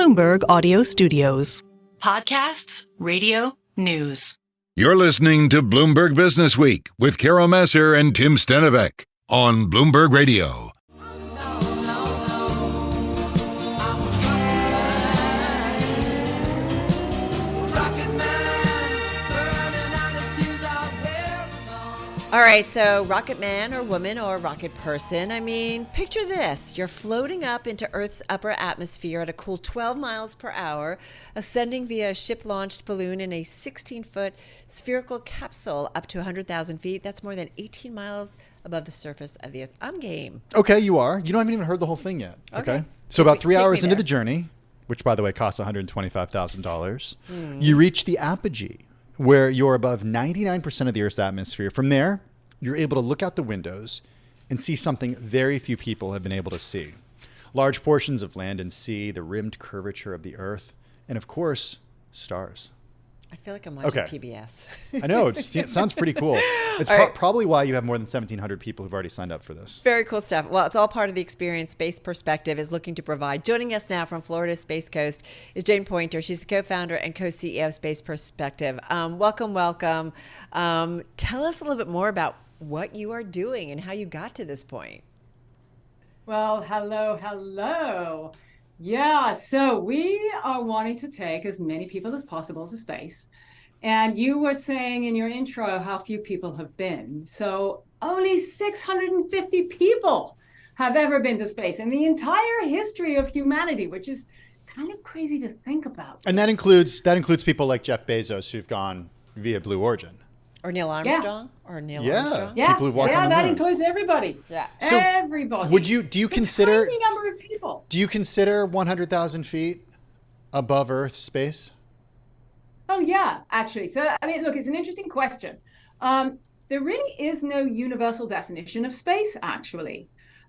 Bloomberg Audio Studios. Podcasts, radio, news. You're listening to Bloomberg Businessweek with Massar and Tim Stenovec on Bloomberg Radio. All right, so rocket man or woman or rocket person, I mean, picture this. You're floating up into Earth's upper atmosphere at a cool 12 miles per hour, ascending via a ship-launched balloon in a 16-foot spherical capsule up to 100,000 feet. That's more than 18 miles above the surface of the Earth. I'm game. Okay, you are. You haven't even heard the whole thing yet. Okay. So about 3 hours into the journey, which, by the way, costs $125,000, you reach the apogee, where you're above 99% of the Earth's atmosphere. From there, you're able to look out the windows and see something very few people have been able to see. Large portions of land and sea, the rimmed curvature of the Earth, and of course, stars. I feel like I'm watching PBS. I know. It sounds pretty cool. It's probably why you have more than 1,700 people who've already signed up for this. Very cool stuff. Well, it's all part of the experience Space Perspective is looking to provide. Joining us now from Florida's Space Coast is Jane Poynter. She's the co-founder and co-CEO of Space Perspective. Welcome. Tell us a little bit more about what you are doing and how you got to this point. Well, hello. Yeah, so we are wanting to take as many people as possible to space. And you were saying in your intro how few people have been. So only 650 people have ever been to space in the entire history of humanity, which is kind of crazy to think about. And that includes people like Jeff Bezos who've gone via Blue Origin. Or Neil Armstrong? Yeah. Yeah, people who've walked on the that moon. includes everybody. Yeah. So everybody. do you consider a tiny number of people. Do you consider 100,000 feet above Earth space? Oh, yeah, actually. So, I mean, look, it's an interesting question. There really is no universal definition of space, actually.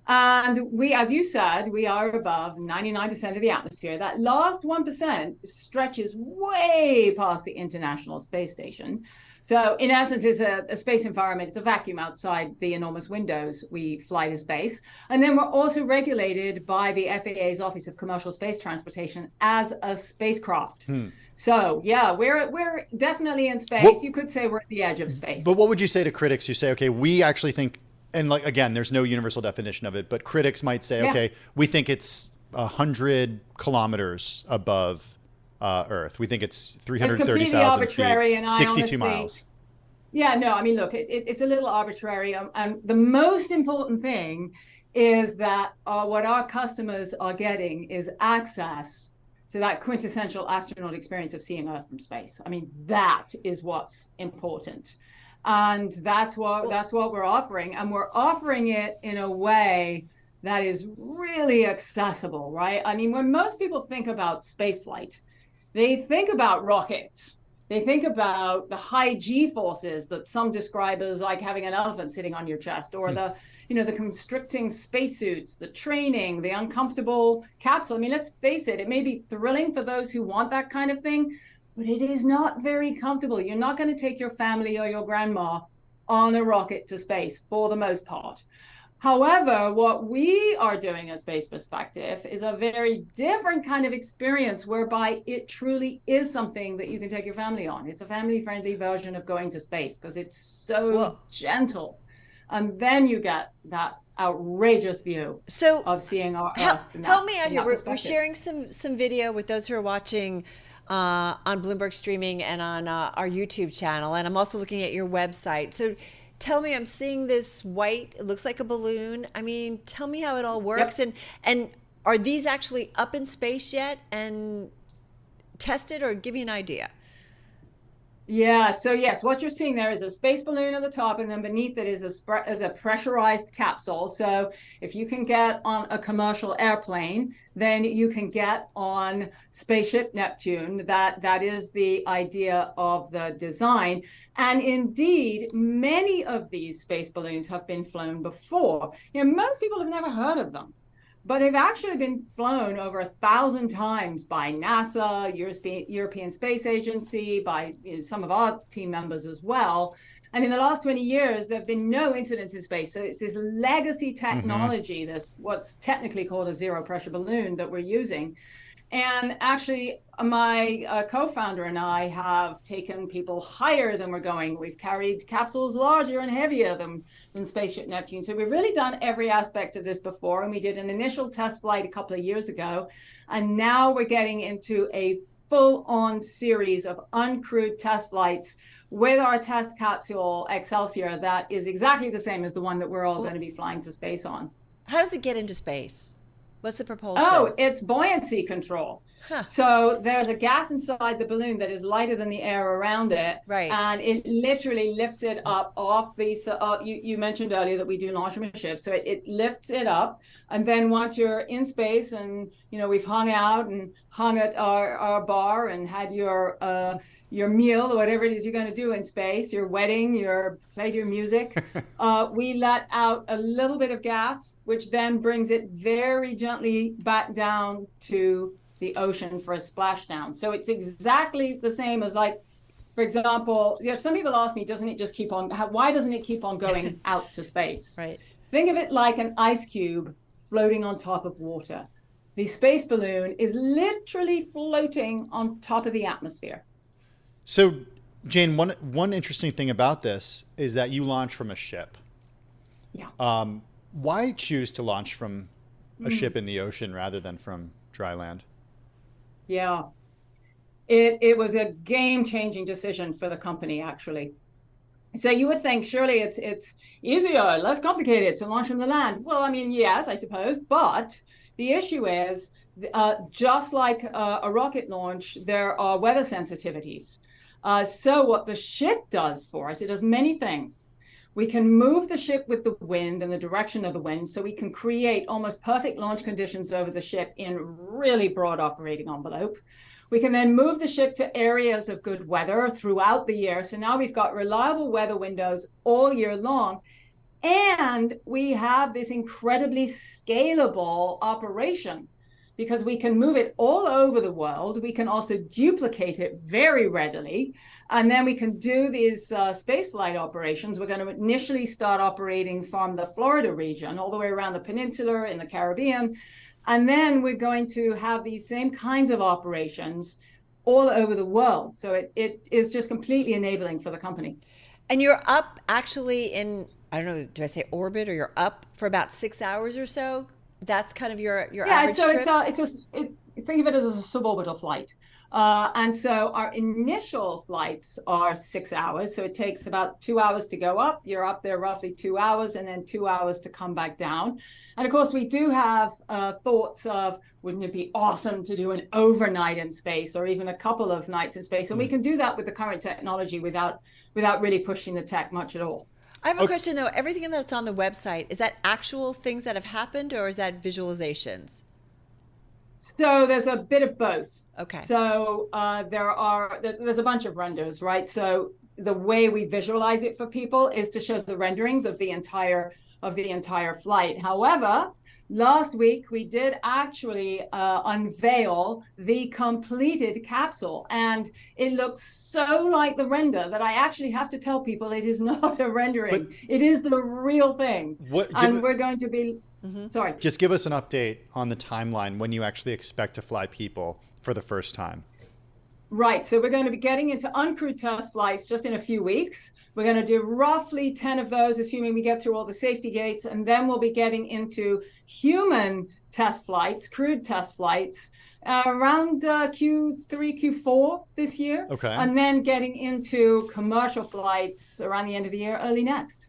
And we, as you said, we are above 99% of the atmosphere. That last 1% stretches way past the International Space Station. So in essence, it's a space environment. It's a vacuum outside the enormous windows we fly to space. And then we're also regulated by the FAA's Office of Commercial Space Transportation as a spacecraft. So yeah, we're definitely in space. Well, you could say we're at the edge of space. But what would you say to critics who say, okay, we actually think, and like, again, there's no universal definition of it, but critics might say, okay, we think it's 100 kilometers above Earth. We think it's 330,000 feet, 62 miles. Yeah, no, I mean, look, it's a little arbitrary. And the most important thing is that what our customers are getting is access to that quintessential astronaut experience of seeing Earth from space. I mean, that is what's important. And that's what we're offering. And we're offering it in a way that is really accessible, right? I mean, when most people think about spaceflight, they think about rockets. They think about the high G forces that some describe as like having an elephant sitting on your chest, or the constricting spacesuits, the training, the uncomfortable capsule. I mean, let's face it, it may be thrilling for those who want that kind of thing, but it is not very comfortable. You're not going to take your family or your grandma on a rocket to space for the most part. However, what we are doing at Space Perspective is a very different kind of experience whereby it truly is something that you can take your family on. It's a family-friendly version of going to space because it's so gentle. And then you get that outrageous view of seeing our Earth. Help me out here. We're sharing some video with those who are watching on Bloomberg Streaming and on our YouTube channel. And I'm also looking at your website. So tell me, I'm seeing this white, it looks like a balloon. I mean, tell me how it all works. Yep. And are these actually up in space yet and tested, or give me an idea? Yeah, so yes, what you're seeing there is a space balloon at the top, and then beneath it is a pressurized capsule. So if you can get on a commercial airplane, then you can get on Spaceship Neptune. That is the idea of the design. And indeed, many of these space balloons have been flown before. Most people have never heard of them. But they've actually been flown over 1,000 times by NASA, European Space Agency, by some of our team members as well. And in the last 20 years, there have been no incidents in space. So it's this legacy technology, this what's technically called a zero pressure balloon that we're using. And actually, my co-founder and I have taken people higher than we're going. We've carried capsules larger and heavier than Spaceship Neptune. So we've really done every aspect of this before. And we did an initial test flight a couple of years ago. And now we're getting into a full-on series of uncrewed test flights with our test capsule Excelsior that is exactly the same as the one that we're all going to be flying to space on. How does it get into space? What's the propulsion? Oh, it's buoyancy control. Huh. So there's a gas inside the balloon that is lighter than the air around it. Right. And it literally lifts it up off the, you mentioned earlier that we do launch from a ship. So it lifts it up. And then once you're in space and, we've hung out and hung at our bar and had your meal or whatever it is you're going to do in space, your wedding, played your music, we let out a little bit of gas, which then brings it very gently back down to the ocean for a splashdown. So it's exactly the same as, like, for example, some people ask me, why doesn't it keep on going out to space? Right. Think of it like an ice cube floating on top of water. The space balloon is literally floating on top of the atmosphere. So, Jane, one interesting thing about this is that you launch from a ship. Yeah. Why choose to launch from a ship in the ocean rather than from dry land? Yeah. It was a game-changing decision for the company, actually. So you would think, surely it's easier, less complicated to launch from the land. Well, I mean, yes, I suppose. But the issue is, just like a rocket launch, there are weather sensitivities. So what the ship does for us, it does many things. We can move the ship with the wind and the direction of the wind, so we can create almost perfect launch conditions over the ship in really broad operating envelope. We can then move the ship to areas of good weather throughout the year. So now we've got reliable weather windows all year long. And we have this incredibly scalable operation because we can move it all over the world. We can also duplicate it very readily. And then we can do these spaceflight operations. We're going to initially start operating from the Florida region all the way around the peninsula in the Caribbean. And then we're going to have these same kinds of operations all over the world. So it is just completely enabling for the company. And you're up actually in, I don't know, do I say orbit, or you're up for about 6 hours or so? That's kind of your average trip? Think of it as a suborbital flight. And so our initial flights are 6 hours. So it takes about 2 hours to go up. You're up there roughly 2 hours, and then 2 hours to come back down. And of course, we do have thoughts of, wouldn't it be awesome to do an overnight in space or even a couple of nights in space? And we can do that with the current technology without really pushing the tech much at all. I have a question, though. Everything that's on the website, is that actual things that have happened, or is that visualizations? So there's a bit of both. Okay. So there's a bunch of renders, right? So the way we visualize it for people is to show the renderings of the entire flight. However, last week we did actually unveil the completed capsule, and it looks so like the render that I actually have to tell people it is not a rendering. It is the real thing. We're going to be sorry. Just give us an update on the timeline when you actually expect to fly people for the first time. Right. So we're going to be getting into uncrewed test flights just in a few weeks. We're going to do roughly 10 of those, assuming we get through all the safety gates. And then we'll be getting into human test flights, crewed test flights, around Q3, Q4 this year. Okay. And then getting into commercial flights around the end of the year, early next.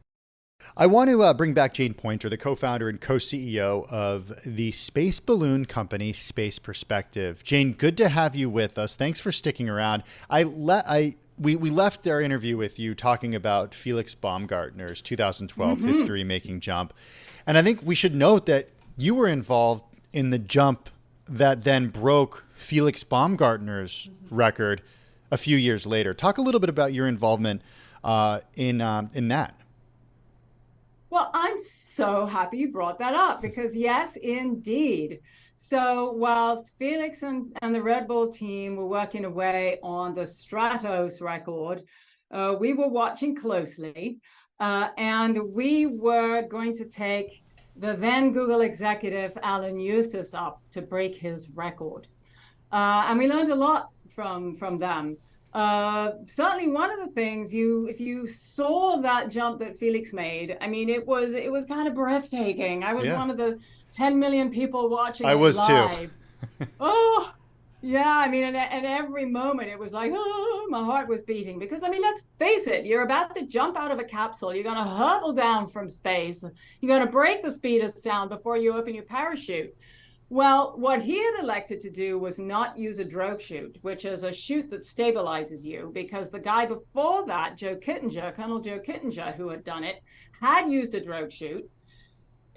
I want to bring back Jane Poynter, the co-founder and co-CEO of the space balloon company, Space Perspective. Jane, good to have you with us. Thanks for sticking around. We left our interview with you talking about Felix Baumgartner's 2012 history-making jump. And I think we should note that you were involved in the jump that then broke Felix Baumgartner's record a few years later. Talk a little bit about your involvement in that. Well, I'm so happy you brought that up because, yes, indeed. So whilst Felix and the Red Bull team were working away on the Stratos record, we were watching closely, and we were going to take the then Google executive Alan Eustace up to break his record. And we learned a lot from them. Certainly one of the things if you saw that jump that Felix made, I mean, it was kind of breathtaking. I was one of the 10 million people watching it was live. too. Oh, yeah. I mean, and every moment it was like, oh, my heart was beating because, I mean, let's face it, you're about to jump out of a capsule. You're going to hurtle down from space. You're going to break the speed of sound before you open your parachute. Well, what he had elected to do was not use a drogue chute, which is a chute that stabilizes you, because the guy before that, Colonel Joe Kittinger, who had done it, had used a drogue chute.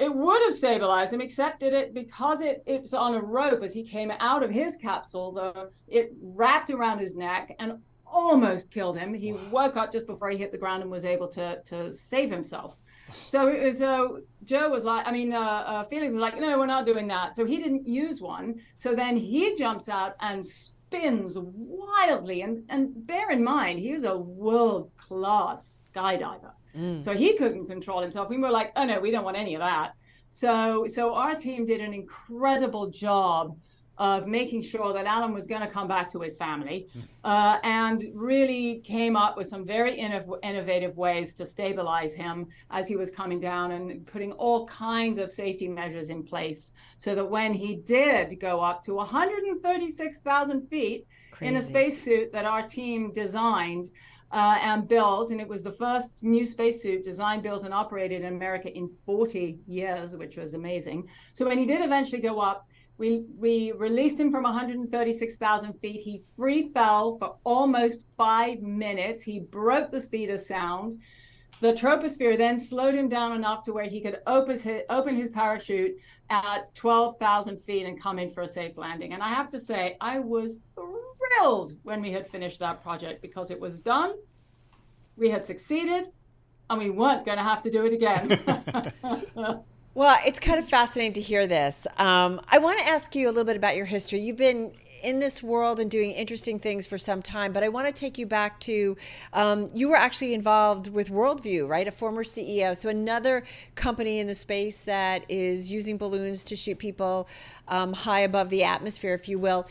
It would have stabilized him, except that because it's on a rope as he came out of his capsule, it wrapped around his neck and almost killed him. He woke up just before he hit the ground and was able to save himself. So Joe was like, Felix was like, no, we're not doing that. So he didn't use one. So then he jumps out and spins wildly. And bear in mind, he is a world-class skydiver. So he couldn't control himself. We were like, oh no, we don't want any of that. So our team did an incredible job of making sure that Alan was going to come back to his family, and really came up with some very innovative ways to stabilize him as he was coming down, and putting all kinds of safety measures in place so that when he did go up to 136,000 feet in a spacesuit that our team designed and built, and it was the first new spacesuit designed, built, and operated in America in 40 years, which was amazing. So when he did eventually go up, we released him from 136,000 feet. He free fell for almost 5 minutes. He broke the speed of sound. The troposphere then slowed him down enough to where he could open his parachute at 12,000 feet and come in for a safe landing. And I have to say, I was thrilled when we had finished that project, because it was done, we had succeeded, and we weren't going to have to do it again. Well, it's kind of fascinating to hear this. I want to ask you a little bit about your history. You've been in this world and doing interesting things for some time, but I want to take you back to, you were actually involved with Worldview, right? A former CEO. So another company in the space that is using balloons to shoot people high above the atmosphere, if you will.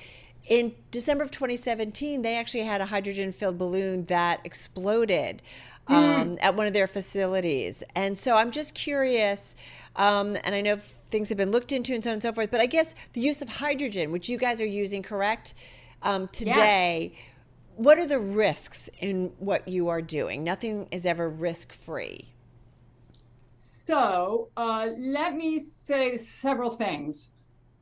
In December of 2017, they actually had a hydrogen-filled balloon that exploded at one of their facilities. And so I'm just curious, and I know things have been looked into and so on and so forth, but I guess the use of hydrogen, which you guys are using, correct, today, yes. What are the risks in what you are doing? Nothing is ever risk-free. So let me say several things.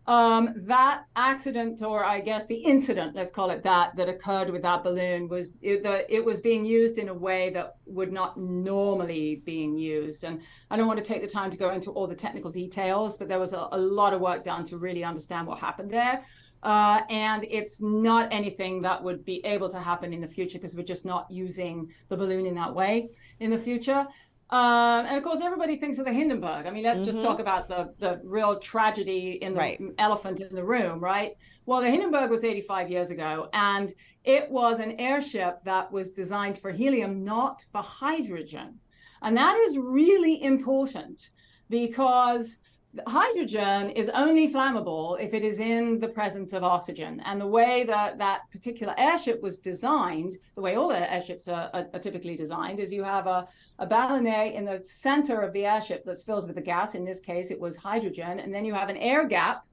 That accident, or I guess the incident, let's call it that occurred with that balloon, it was being used in a way that would not normally being used. And I don't want to take the time to go into all the technical details, but there was a lot of work done to really understand what happened there. And it's not anything that would be able to happen in the future, because we're just not using the balloon in that way in the future. And of course, everybody thinks of the Hindenburg. I mean, let's just talk about the real tragedy in the elephant in the room, right? Well, the Hindenburg was 85 years ago, and it was an airship that was designed for helium, not for hydrogen. And that is really important, because hydrogen is only flammable if it is in the presence of oxygen. And the way that particular airship was designed, the way all the airships are typically designed, is you have a ballonet in the center of the airship that's filled with the gas. In this case, it was hydrogen. And then you have an air gap,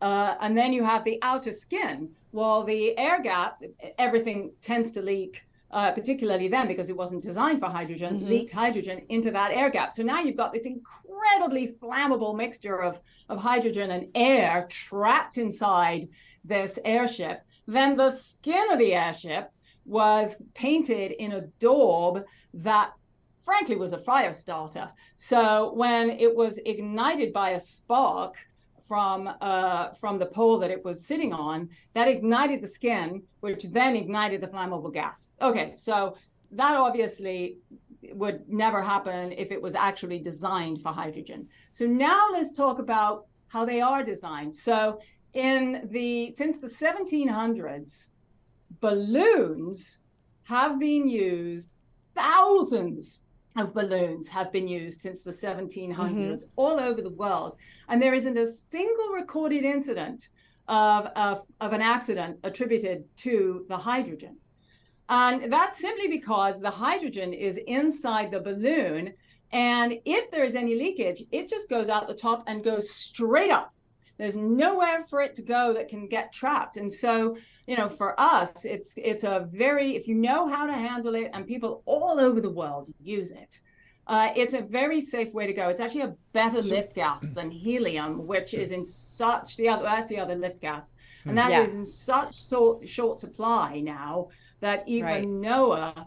and then you have the outer skin. Well, the air gap, everything tends to leak, particularly then, because it wasn't designed for hydrogen, leaked hydrogen into that air gap. So now you've got this incredibly flammable mixture of hydrogen and air trapped inside this airship. Then the skin of the airship was painted in a daub that frankly was a fire starter. So when it was ignited by a spark from the pole that it was sitting on, that ignited the skin, which then ignited the flammable gas. Okay, so that obviously would never happen if it was actually designed for hydrogen. So now let's talk about how they are designed. So since the 1700s, balloons have been used, thousands of balloons have been used since the 1700s all over the world. And there isn't a single recorded incident of an accident attributed to the hydrogen. And that's simply because the hydrogen is inside the balloon. And if there's any leakage, it just goes out the top and goes straight up. There's nowhere for it to go that can get trapped. And so, for us, it's a very, if you know how to handle it, and people all over the world use it, it's a very safe way to go. It's actually a better lift gas than helium, which is in that's the other lift gas. And that is in such short supply now that even NOAA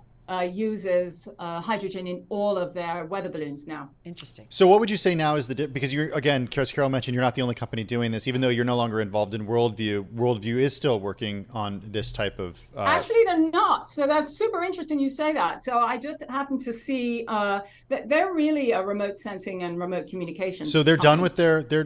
uses hydrogen in all of their weather balloons now. Interesting. So what would you say now is because you're, again, as Carol mentioned, you're not the only company doing this, even though you're no longer involved in Worldview. Worldview is still working on this type of... Actually, they're not. So that's super interesting you say that. So I just happened to see that they're really a remote sensing and remote communication. So they're done with their space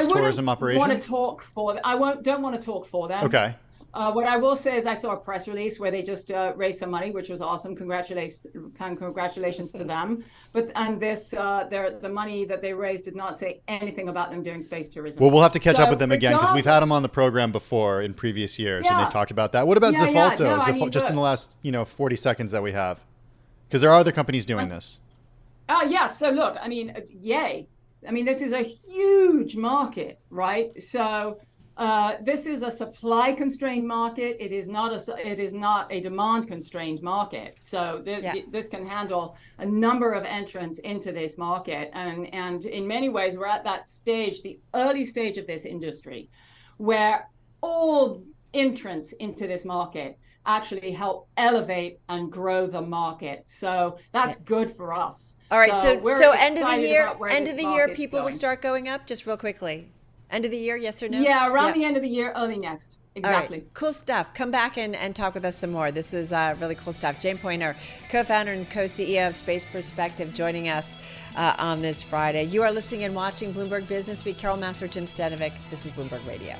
tourism operation? I don't want to talk for them. Okay. What I will say is I saw a press release where they just raised some money, which was awesome. Congratulations to them. The money that they raised did not say anything about them doing space tourism. Well, we'll have to catch up with them again because we've had them on the program before in previous years, and they talked about that. What about Zafalto? Just in the last 40 seconds that we have, because there are other companies doing this. So look, yay. This is a huge market, right? So. This is a supply constrained market. It is not a demand constrained market. So this can handle a number of entrants into this market. And in many ways, we're at that stage, the early stage of this industry, where all entrants into this market actually help elevate and grow the market. So that's good for us. All right. So end of the year, people will start going up. Just real quickly. End of the year, yes or no? Yeah, around the end of the year, early next. Exactly. All right. Cool stuff. Come back and talk with us some more. This is really cool stuff. Jane Poynter, co-founder and co-CEO of Space Perspective, joining us on this Friday. You are listening and watching Bloomberg Businessweek. Carol Massar, Tim Stenovec. This is Bloomberg Radio.